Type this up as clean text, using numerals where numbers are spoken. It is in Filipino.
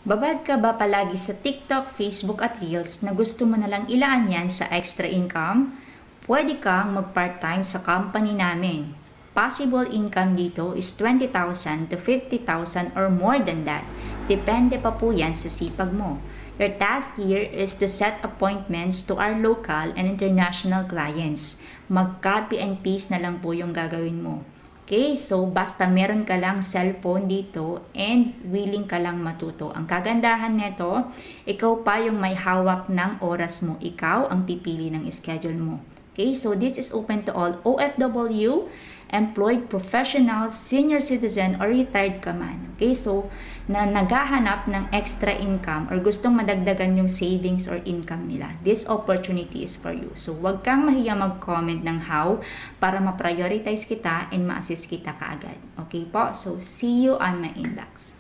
Babad ka ba palagi sa TikTok, Facebook at Reels na gusto mo nalang ilaan yan sa extra income? Pwede kang mag-part-time sa company namin. Possible income dito is 20,000 to 50,000 or more than that. Depende pa po yan sa sipag mo. Your task here is to set appointments to our local and international clients. Mag-copy and paste na lang po yung gagawin mo. Okay, so basta meron ka lang cellphone dito and willing ka lang matuto. Ang kagandahan nito, ikaw pa yung may hawak ng oras mo. Ikaw ang pipili ng schedule mo. Okay, so this is open to all OFW, employed professionals, senior citizen, or retired ka man. Okay, so na naghahanap ng extra income or gustong madagdagan yung savings or income nila. This opportunity is for you. So wag kang mahiya mag-comment ng how para ma-prioritize kita and ma-assist kita kaagad. Okay po? So see you on my inbox.